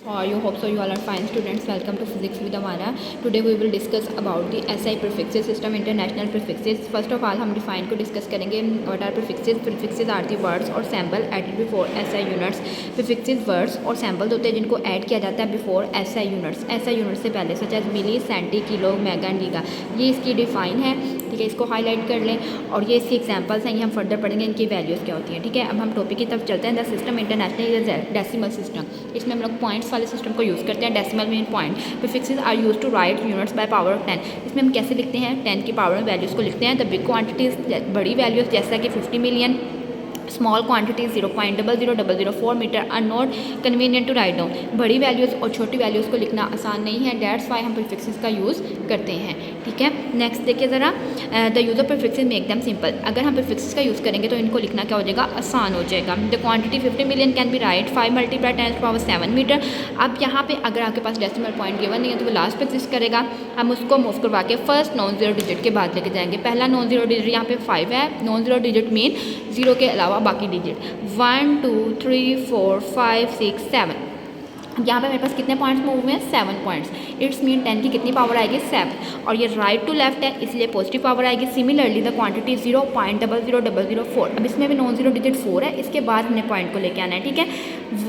You hope so you all are fine students. Welcome to Physics with Amara. Today we will discuss about the SI prefixes system, international prefixes. First of all हम define को discuss करेंगे. What are prefixes? Prefixes are the words or symbol added before SI units. Prefixes words और symbols होते हैं जिनको add किया जाता है before SI units. SI units से पहले such as milli, centi, kilo, mega, giga. ये इसकी define है, ठीक है, इसको हाईलाइट कर लें. और ये इसकी एग्जांपल्स हैं, ये हम फर्दर पढ़ेंगे इनकी वैल्यूज़ क्या होती हैं. ठीक है, अब हम टॉपिक की तरफ चलते हैं. The system international decimal system. इसमें हम लोग पॉइंट्स वाले सिस्टम को यूज़ करते हैं. Decimal mean point. Prefixes are use to write units by power of 10. इसमें हम कैसे लिखते हैं? 10 की पावर में वैल्यूज़ को लिखते हैं. द बिग क्वांटिटीज़, बड़ी वैल्यूज़ जैसा कि 50 million. Small quantities 0.00004 metre are not convenient to write down. बड़ी वैल्यूज़ और छोटी वैल्यूज़ को लिखना आसान नहीं है. डेट्स वाई हम प्रीफिक्सेस का यूज़ करते हैं. ठीक है, नेक्स्ट देखिए ज़रा. The use of prefixes make them simple. अगर हम प्रीफिक्सेस का यूज़ करेंगे तो इनको लिखना क्या हो जाएगा? आसान हो जाएगा. The quantity 50 million can be write 5 multiply 10⁻7 metre. अब यहाँ पे अगर आपके पास डेसिमल पॉइंट गिवन नहीं है तो वो लास्ट पे एग्जिस्ट करेगा. हम उसको मूव करवा के फर्स्ट नॉन जीरो डिजिट के बाद लेके जाएंगे. पहला नॉन जीरो डिजिट यहाँ पे 5 है. Non zero digit mean zero के अलावा बाकी डिजिट 1 2 3 4 5 6 7. यहाँ पे मेरे पास कितने पॉइंट्स मूव हुए हैं? 7 पॉइंट्स. इट्स मीन 10 की कितनी पावर आएगी? 7. और ये राइट टू लेफ्ट है इसलिए पॉजिटिव पावर आएगी. Similarly the quantity 0.00004. अब इसमें भी नॉन जीरो डिजिट 4 है. इसके बाद हमने पॉइंट को लेके आना है. ठीक है,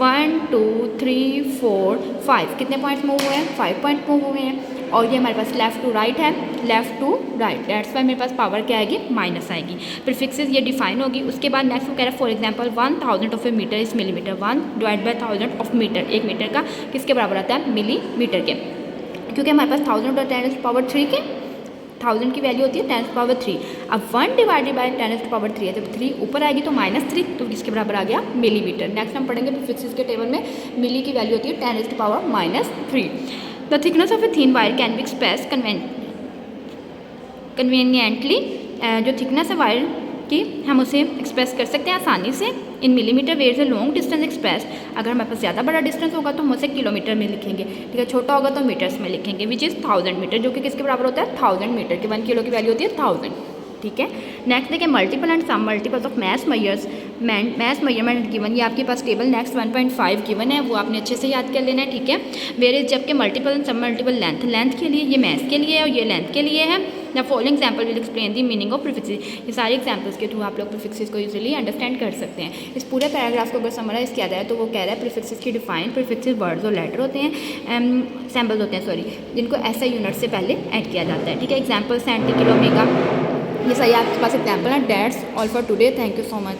1 2 3 4 5 कितने पॉइंट्स मूव हुए हैं? 5 पॉइंट मूव हुए हैं. और ये हमारे पास लेफ़्ट टू राइट है, left to right. That's why मेरे पास पावर क्या आएगी? माइनस आएगी. प्रीफिक्सेस ये डिफाइन होगी. उसके बाद नेक्स्ट वो कह रहा है for example 1000 of a metre is millimetre. 1 divide by 1000 of metre. एक मीटर का किसके बराबर आता है? मिलीमीटर के. क्योंकि हमारे पास 1000 और 10⁻³ के 1000 की वैल्यू होती है 10⁻³. अब 1 डिवाइडेड बाय 10⁻³ है. जब 3 ऊपर आएगी तो -3, तो किसके बराबर आ गया? मिलीमीटर. नेक्स्ट हम पढ़ेंगे प्रीफिक्सेस के टेबल में मिली की वैल्यू होती है 10⁻³ the thickness of a thin wire can be express conveniently. जो थिकनेस है वायर की हम उसे एक्सप्रेस कर सकते हैं आसानी से in millimetre. Where is a long distance express. अगर हमारे पास ज़्यादा बड़ा डिस्टेंस होगा तो हम उसे किलोमीटर में लिखेंगे. ठीक है, छोटा होगा तो मीटर्स में लिखेंगे. विच इज़ 1000 मीटर, जो कि किसके बराबर होता है? 1000 मीटर के. 1 किलो की वैल्यू होती है 1000. ठीक है, नेक्स्ट देखिए multiple and sum multiples of math measurement given. ये आपके पास टेबल नेक्स्ट 1.5 गिवन है, वो आपने अच्छे से याद कर लेना है. ठीक है, वेयर इज जबकि multiple and sum multiple length के लिए, ये मैथ के लिए है और ये लेंथ के लिए है. The following example will explain the meaning of prefixes. ये सारे एग्जाम्पल्स के थ्रू आप लोग प्रीफिक्सेस को इजीली अंडरस्टैंड कर सकते हैं. इस पूरे पैराग्राफ को अगर समराइज किया जाए तो वो कह रहा है प्रीफिक्सेस की डिफाइन. प्रीफिक्सेस वर्ड्स और लेटर होते हैं, सैम्बल्स होते हैं सॉरी, जिनको ऐसा यूनिट से पहले ऐड किया जाता है. ठीक है, एग्जाम्पल सेंटी, किलो, मेगा, ये सही आपके पास एग्जाम्पल है. That's all for today. Thank you so much.